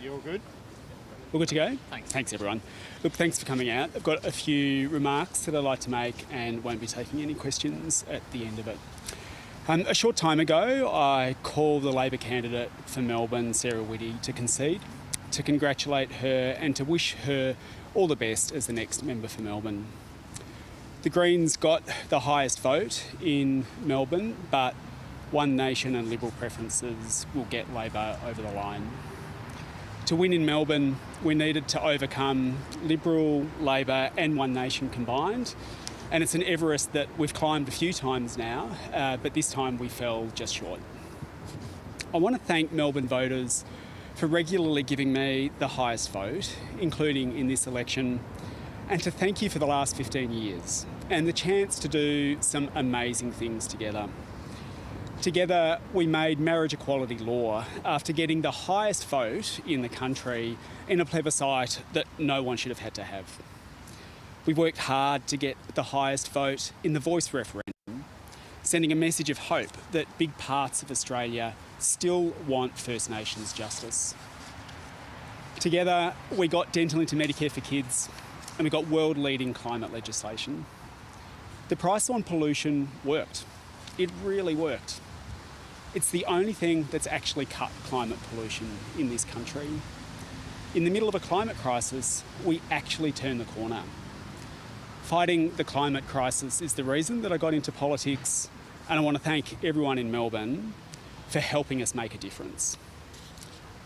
You all good? All good to go? Thanks. Thanks, everyone. Look, thanks for coming out. I've got a few remarks that I'd like to make and won't be taking any questions at the end of it. A short time ago, I called the Labor candidate for Melbourne, Sarah Whitty, to concede, to congratulate her and to wish her all the best as the next member for Melbourne. The Greens got the highest vote in Melbourne, but One Nation and Liberal preferences will get Labor over the line. To win in Melbourne, we needed to overcome Liberal, Labor and One Nation combined. And it's an Everest that we've climbed a few times now, but this time we fell just short. I want to thank Melbourne voters for regularly giving me the highest vote, including in this election, and to thank you for the last 15 years and the chance to do some amazing things together. Together, we made marriage equality law after getting the highest vote in the country in a plebiscite that no one should have had to have. We worked hard to get the highest vote in the Voice referendum, sending a message of hope that big parts of Australia still want First Nations justice. Together, we got dental into Medicare for kids, and we got world-leading climate legislation. The price on pollution worked. It really worked. It's the only thing that's actually cut climate pollution in this country. In the middle of a climate crisis, we actually turned the corner. Fighting the climate crisis is the reason that I got into politics, and I want to thank everyone in Melbourne for helping us make a difference.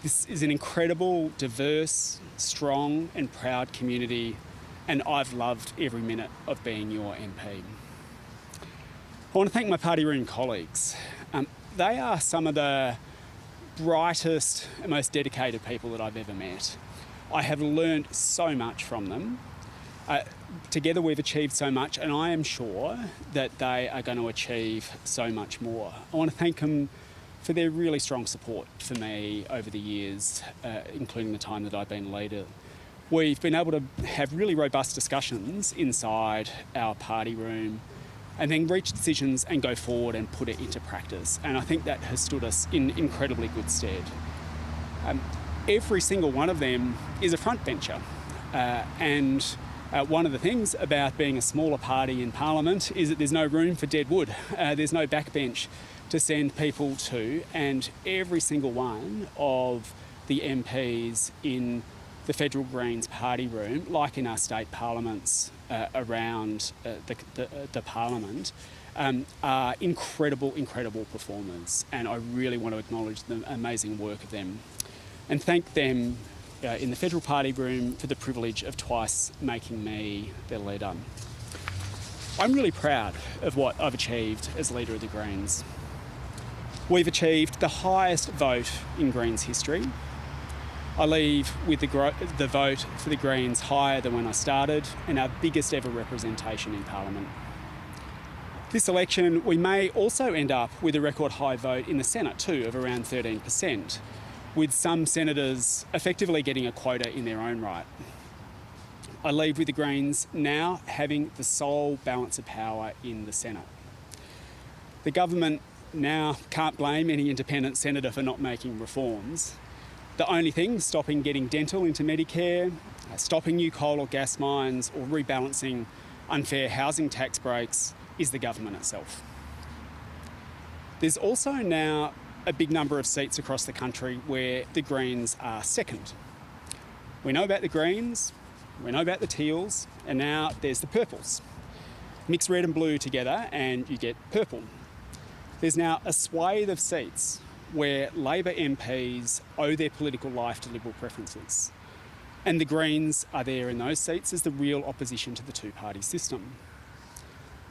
This is an incredible, diverse, strong and proud community, and I've loved every minute of being your MP. I want to thank my party room colleagues. They are some of the brightest and most dedicated people that I've ever met. I have learned so much from them. Together we've achieved so much, and I am sure that they are going to achieve so much more. I want to thank them for their really strong support for me over the years, including the time that I've been leader. We've been able to have really robust discussions inside our party room and then reach decisions and go forward and put it into practice. And I think that has stood us in incredibly good stead. Every single one of them is a frontbencher. One of the things about being a smaller party in Parliament is that there's no room for dead wood. There's no backbench to send people to, and every single one of the MPs in the Federal Greens party room, like in our state parliaments around the parliament, are incredible performers, and I really want to acknowledge the amazing work of them and thank them in the federal party room for the privilege of twice making me their leader. I'm really proud of what I've achieved as leader of the Greens. We've achieved the highest vote in Greens history. I leave with the vote for the Greens higher than when I started, and our biggest ever representation in Parliament. This election, we may also end up with a record high vote in the Senate too, of around 13%, with some senators effectively getting a quota in their own right. I leave with the Greens now having the sole balance of power in the Senate. The government now can't blame any independent senator for not making reforms. The only thing stopping getting dental into Medicare, stopping new coal or gas mines, or rebalancing unfair housing tax breaks is the government itself. There's also now a big number of seats across the country where the Greens are second. We know about the Greens, we know about the Teals, and now there's the Purples. Mix red and blue together and you get purple. There's now a swathe of seats where Labor MPs owe their political life to Liberal preferences. And the Greens are there in those seats as the real opposition to the two-party system.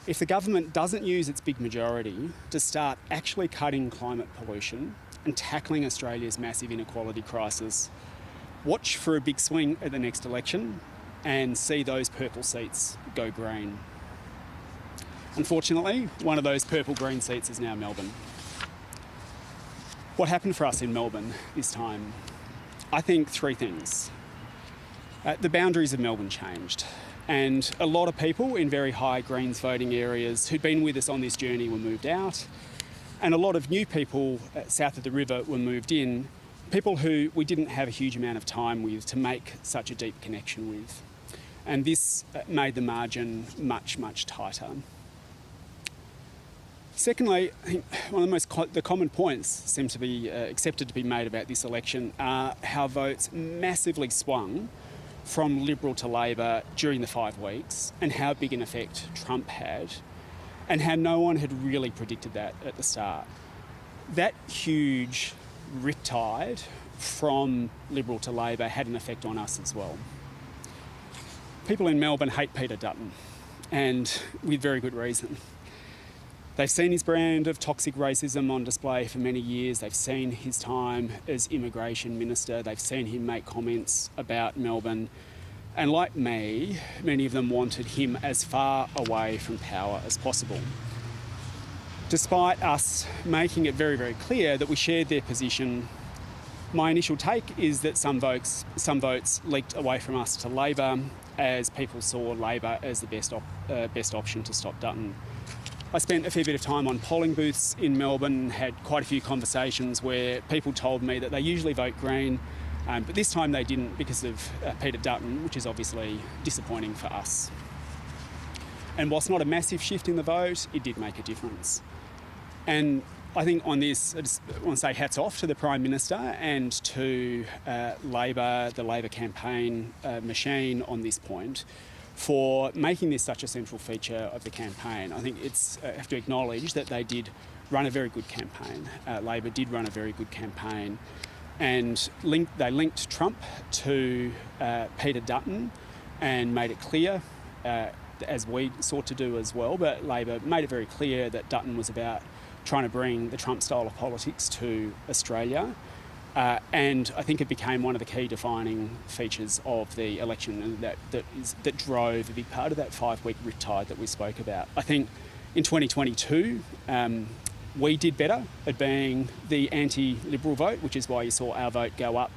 If the government doesn't use its big majority to start actually cutting climate pollution and tackling Australia's massive inequality crisis, watch for a big swing at the next election and see those purple seats go green. Unfortunately, one of those purple-green seats is now Melbourne. What happened for us in Melbourne this time? I think three things. The boundaries of Melbourne changed, and a lot of people in very high Greens voting areas who'd been with us on this journey were moved out, and a lot of new people south of the river were moved in people who we didn't have a huge amount of time with to make such a deep connection with. And this made the margin much, much tighter. Secondly, I think one of the common points seem to be accepted to be made about this election are how votes massively swung from Liberal to Labor during the 5 weeks, and how big an effect Trump had, and how no one had really predicted that at the start. That huge riptide from Liberal to Labor had an effect on us as well. People in Melbourne hate Peter Dutton, and with very good reason. They've seen his brand of toxic racism on display for many years. They've seen his time as immigration minister. They've seen him make comments about Melbourne. And like me, many of them wanted him as far away from power as possible. Despite us making it very, very clear that we shared their position, my initial take is that some votes leaked away from us to Labor, as people saw Labor as the best option to stop Dutton. I spent a fair bit of time on polling booths in Melbourne, had quite a few conversations where people told me that they usually vote Green, but this time they didn't because of Peter Dutton, which is obviously disappointing for us. And whilst not a massive shift in the vote, it did make a difference. And I think on this, I just want to say hats off to the Prime Minister and to Labor, the Labor campaign machine on this point, for making this such a central feature of the campaign. I think I have to acknowledge that they did run a very good campaign. Labor did run a very good campaign, and they linked Trump to Peter Dutton and made it clear, as we sought to do as well, but Labor made it very clear that Dutton was about trying to bring the Trump style of politics to Australia. And I think it became one of the key defining features of the election, and that drove a big part of that 5-week riptide that we spoke about. I think in 2022, we did better at being the anti-Liberal vote, which is why you saw our vote go up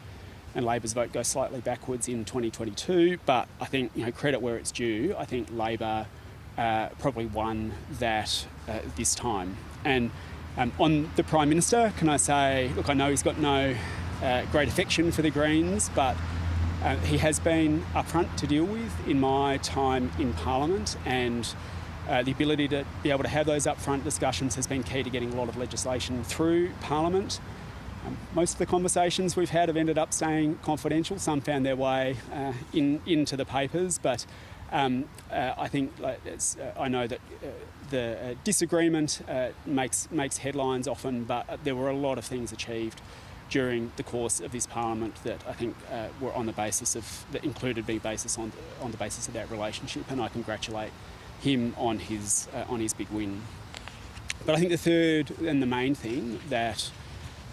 and Labor's vote go slightly backwards in 2022. But I think, credit where it's due. I think Labor probably won that this time. And on the Prime Minister, can I say, look, I know he's got no great affection for the Greens, but he has been upfront to deal with in my time in Parliament, and the ability to be able to have those upfront discussions has been key to getting a lot of legislation through Parliament. Most of the conversations we've had have ended up staying confidential. Some found their way into the papers, but I think I know that the disagreement makes headlines often, but there were a lot of things achieved during the course of this Parliament that I think were on the basis of that included being basis on the basis of that relationship, and I congratulate him on his big win. But I think the third and the main thing that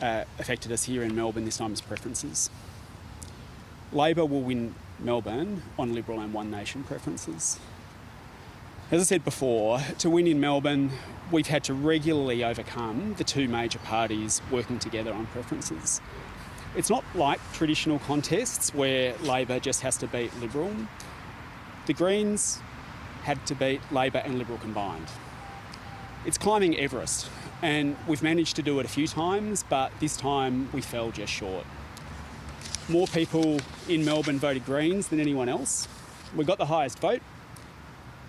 affected us here in Melbourne this time is preferences. Labor will win Melbourne on Liberal and One Nation preferences. As I said before, to win in Melbourne, we've had to regularly overcome the two major parties working together on preferences. It's not like traditional contests where Labor just has to beat Liberal. The Greens had to beat Labor and Liberal combined. It's climbing Everest, and we've managed to do it a few times, but this time we fell just short. More people in Melbourne voted Greens than anyone else. We got the highest vote,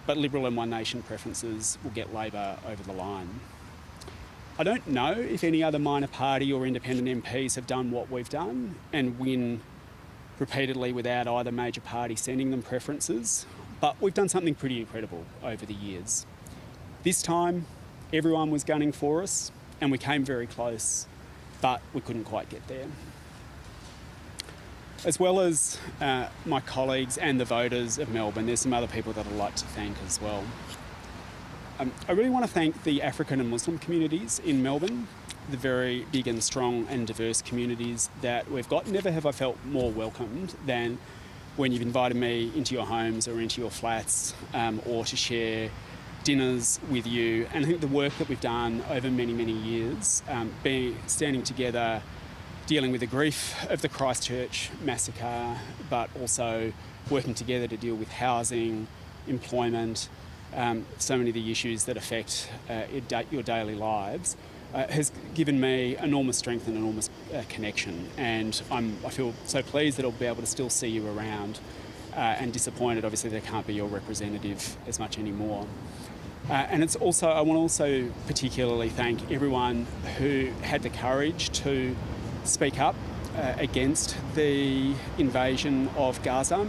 but Liberal and One Nation preferences will get Labor over the line. I don't know if any other minor party or independent MPs have done what we've done and win repeatedly without either major party sending them preferences, but we've done something pretty incredible over the years. This time, everyone was gunning for us, and we came very close, but we couldn't quite get there. As well as my colleagues and the voters of Melbourne, there's some other people that I'd like to thank as well. I really want to thank the African and Muslim communities in Melbourne, the very big and strong and diverse communities that we've got. Never have I felt more welcomed than when you've invited me into your homes or into your flats or to share dinners with you. And I think the work that we've done over many, many years, standing together, dealing with the grief of the Christchurch massacre, but also working together to deal with housing, employment, so many of the issues that affect your daily lives, has given me enormous strength and enormous connection, and I feel so pleased that I'll be able to still see you around, and disappointed obviously that I can't be your representative as much anymore. And I want to also particularly thank everyone who had the courage to speak up against the invasion of Gaza,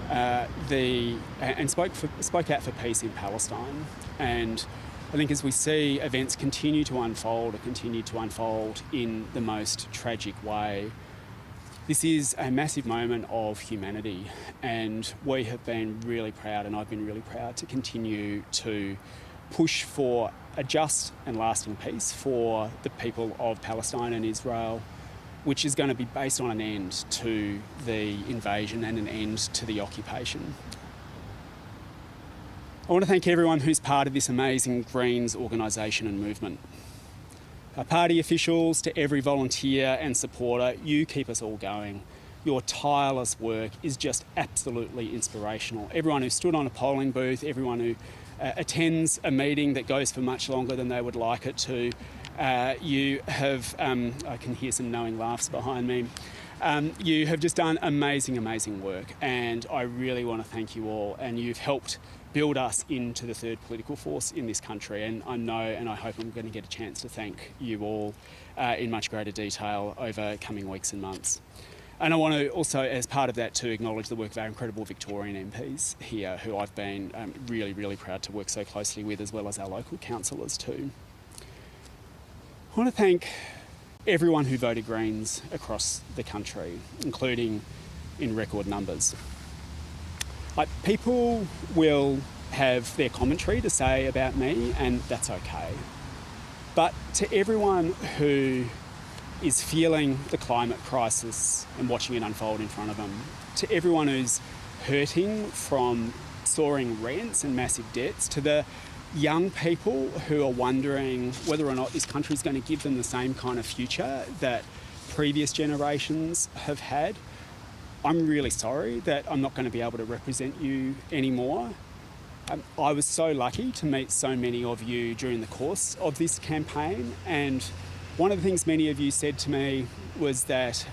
and spoke out for peace in Palestine. And I think as we see events continue to unfold in the most tragic way, this is a massive moment of humanity, and we have been really proud, and I've been really proud to continue to push for a just and lasting peace for the people of Palestine and Israel, which is going to be based on an end to the invasion and an end to the occupation. I want to thank everyone who's part of this amazing Greens organisation and movement. Our party officials, to every volunteer and supporter, you keep us all going. Your tireless work is just absolutely inspirational. Everyone who stood on a polling booth, everyone who attends a meeting that goes for much longer than they would like it to, you have, I can hear some knowing laughs behind me, you have just done amazing, amazing work, and I really want to thank you all, and you've helped build us into the third political force in this country, and I know and I hope I'm going to get a chance to thank you all in much greater detail over coming weeks and months. And I want to also, as part of that, to acknowledge the work of our incredible Victorian MPs here, who I've been really, really proud to work so closely with, as well as our local councillors too. I want to thank everyone who voted Greens across the country, including in record numbers. People will have their commentary to say about me, and that's okay. But to everyone who is feeling the climate crisis and watching it unfold in front of them, to everyone who's hurting from soaring rents and massive debts, to the young people who are wondering whether or not this country is going to give them the same kind of future that previous generations have had, I'm really sorry that I'm not going to be able to represent you anymore. I was so lucky to meet so many of you during the course of this campaign, and one of the things many of you said to me was that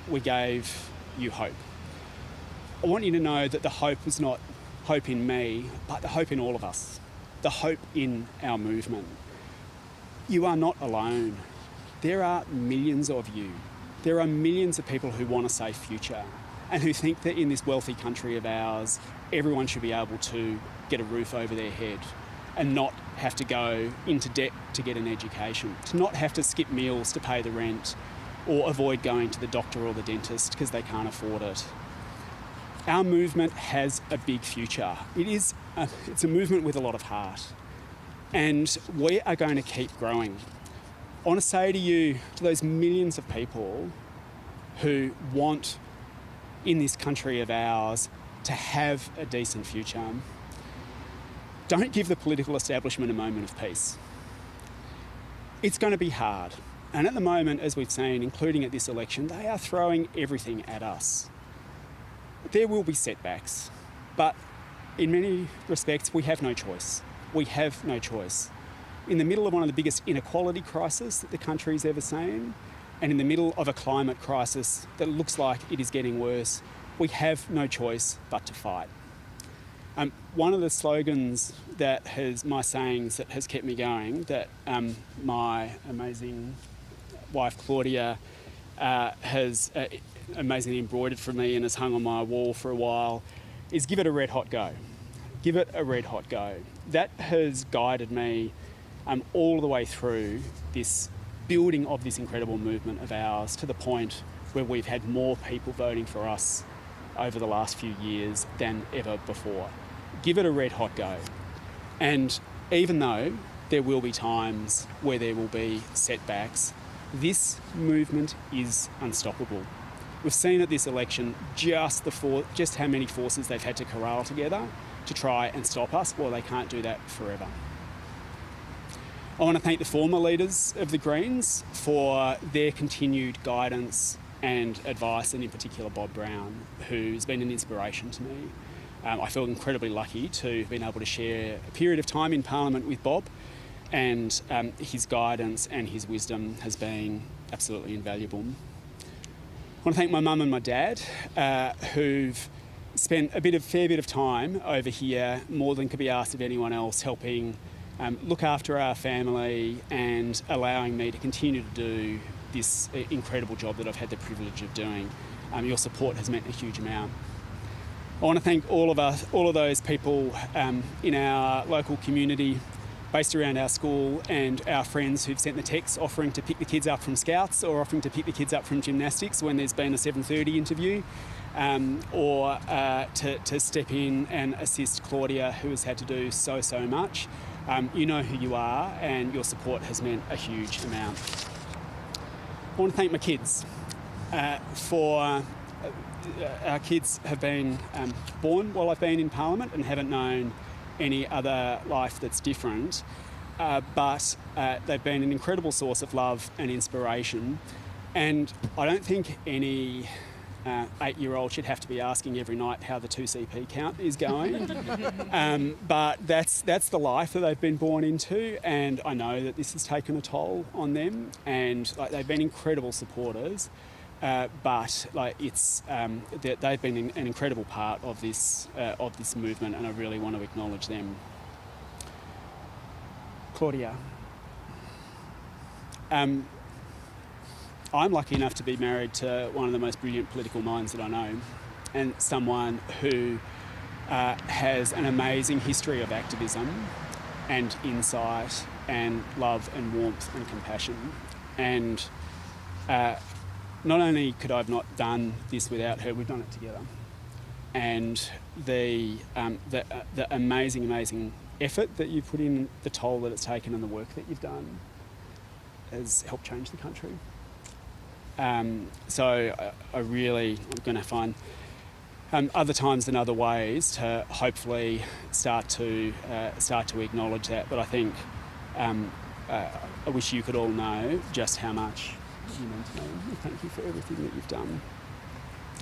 we gave you hope. I want you to know that the hope was not hope in me, but the hope in all of us, the hope in our movement. You are not alone. There are millions of you. There are millions of people who want a safe future, and who think that in this wealthy country of ours, everyone should be able to get a roof over their head and not have to go into debt to get an education, to not have to skip meals to pay the rent, or avoid going to the doctor or the dentist because they can't afford it. Our movement has a big future. It's a movement with a lot of heart, and we are going to keep growing. I want to say to you, to those millions of people who want in this country of ours to have a decent future, don't give the political establishment a moment of peace. It's going to be hard. And at the moment, as we've seen, including at this election, they are throwing everything at us. There will be setbacks, but in many respects, we have no choice. We have no choice. In the middle of one of the biggest inequality crises that the country's ever seen, and in the middle of a climate crisis that looks like it is getting worse, we have no choice but to fight. One of the slogans my sayings that has kept me going, that my amazing wife Claudia has amazingly embroidered for me and has hung on my wall for a while, is give it a red hot go. Give it a red hot go. That has guided me all the way through this building of this incredible movement of ours, to the point where we've had more people voting for us over the last few years than ever before. Give it a red hot go. And even though there will be times where there will be setbacks, this movement is unstoppable. We've seen at this election just how many forces they've had to corral together to try and stop us. Well, they can't do that forever. I want to thank the former leaders of the Greens for their continued guidance and advice, and in particular Bob Brown, who's been an inspiration to me. I feel incredibly lucky to have been able to share a period of time in Parliament with Bob, and his guidance and his wisdom has been absolutely invaluable. I want to thank my mum and my dad, who've spent a fair bit of time over here, more than could be asked of anyone else, helping look after our family and allowing me to continue to do this incredible job that I've had the privilege of doing. Your support has meant a huge amount. I want to thank all of those people in our local community based around our school and our friends who've sent the texts offering to pick the kids up from Scouts or offering to pick the kids up from gymnastics when there's been a 7:30 interview, or to step in and assist Claudia, who has had to do so much. You know who you are, and your support has meant a huge amount. I want to thank my kids for... Our kids have been born while I've been in Parliament and haven't known any other life that's different, but they've been an incredible source of love and inspiration, and I don't think any 8-year-old should have to be asking every night how the 2CP count is going. But that's the life that they've been born into, and I know that this has taken a toll on them, and they've been incredible supporters. But they've been an incredible part of this movement, and I really want to acknowledge them. Claudia, I'm lucky enough to be married to one of the most brilliant political minds that I know, and someone who has an amazing history of activism and insight and love and warmth and compassion. And not only could I have not done this without her, we've done it together. And the amazing effort that you've put in, the toll that it's taken, and the work that you've done has helped change the country. So I'm going to find other times and other ways to hopefully start to acknowledge that. But I think I wish you could all know just how much you mean to me. Thank you for everything that you've done.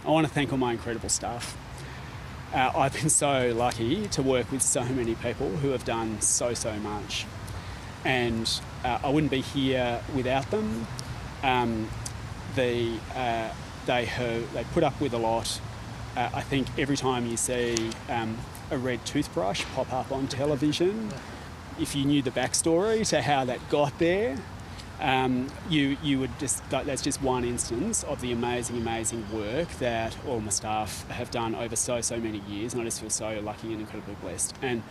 I want to thank all my incredible staff. I've been so lucky to work with so many people who have done so much, and I wouldn't be here without them. They put up with a lot. I think every time you see a red toothbrush pop up on television, if you knew the backstory to how that got there, you would that's just one instance of the amazing work that all my staff have done over so many years, and I just feel so lucky and incredibly blessed. And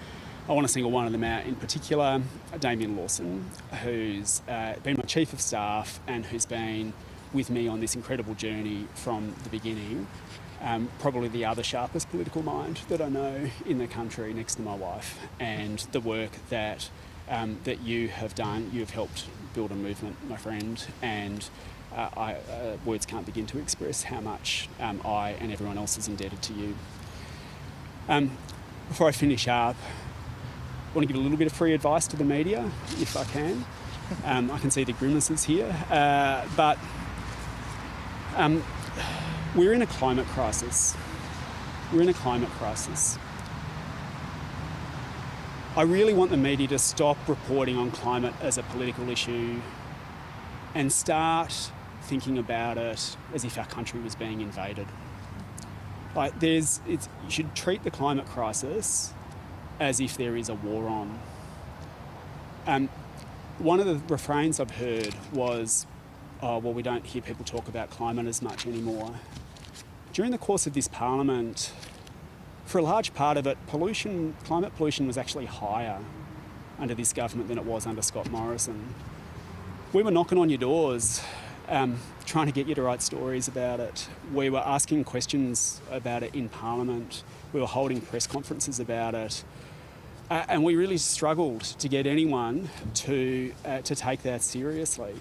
I want to single one of them out in particular, Damien Lawson, who's been my Chief of Staff and who's been with me on this incredible journey from the beginning. Probably the other sharpest political mind that I know in the country, next to my wife, and the work that you have done. You have helped build a movement, my friend, and words can't begin to express how much I and everyone else is indebted to you. Before I finish up, I want to give a little bit of free advice to the media, if I can. I can see the grimaces here, but we're in a climate crisis. I really want the media to stop reporting on climate as a political issue and start thinking about it as if our country was being invaded. You should treat the climate crisis as if there is a war on. One of the refrains I've heard was, we don't hear people talk about climate as much anymore. During the course of this parliament, for a large part of it, climate pollution was actually higher under this government than it was under Scott Morrison. We were knocking on your doors, trying to get you to write stories about it. We were asking questions about it in Parliament. We were holding press conferences about it. And we really struggled to get anyone to take that seriously.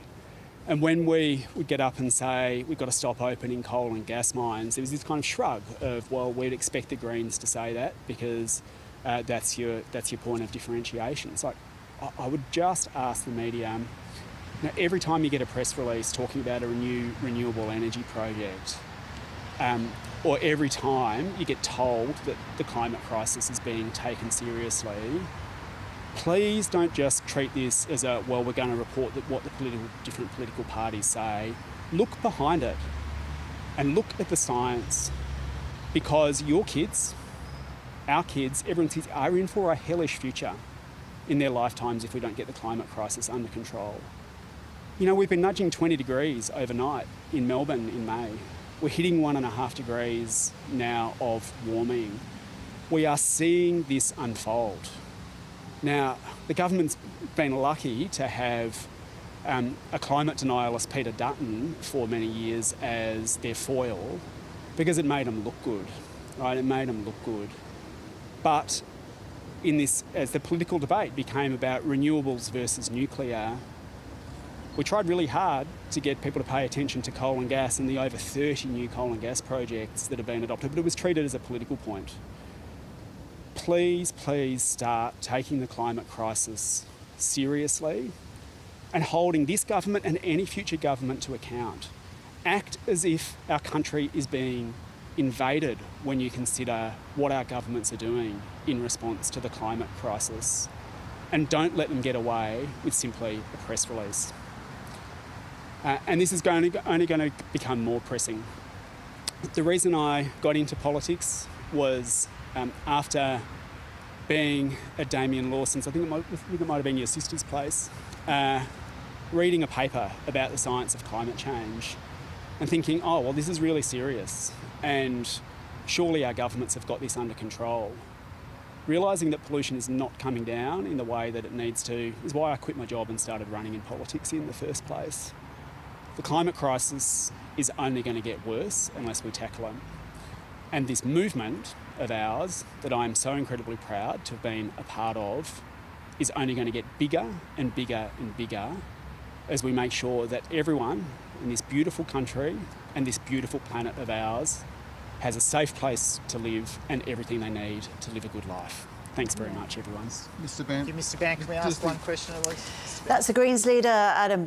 And when we would get up and say, we've got to stop opening coal and gas mines, there was this kind of shrug of, well, we'd expect the Greens to say that because that's your point of differentiation. It's like, I would just ask the media, every time you get a press release talking about a renewable energy project, or every time you get told that the climate crisis is being taken seriously, Please don't just treat this as a, well, we're going to report what the different political parties say. Look behind it and look at the science, because your kids, our kids, everyone's kids are in for a hellish future in their lifetimes if we don't get the climate crisis under control. You know, we've been nudging 20 degrees overnight in Melbourne in May. We're hitting 1.5 degrees now of warming. We are seeing this unfold. Now, the government's been lucky to have a climate denialist, Peter Dutton, for many years as their foil, because it made them look good, right? It made them look good. But in this, as the political debate became about renewables versus nuclear, we tried really hard to get people to pay attention to coal and gas and the over 30 new coal and gas projects that have been adopted, but it was treated as a political point. Please, please start taking the climate crisis seriously and holding this government and any future government to account. Act as if our country is being invaded when you consider what our governments are doing in response to the climate crisis, and don't let them get away with simply a press release. And this is only going to become more pressing. The reason I got into politics was after being at Damien Lawson's, I think it might have been your sister's place, reading a paper about the science of climate change and thinking, oh, well, this is really serious and surely our governments have got this under control. Realising that pollution is not coming down in the way that it needs to is why I quit my job and started running in politics in the first place. The climate crisis is only going to get worse unless we tackle it. And this movement of ours that I'm so incredibly proud to have been a part of is only going to get bigger and bigger and bigger as we make sure that everyone in this beautiful country and this beautiful planet of ours has a safe place to live and everything they need to live a good life. Thanks very much, everyone. Mr. Bandt. Thank you, Mr. Bandt. Can we ask one question at least? That's the Greens leader, Adam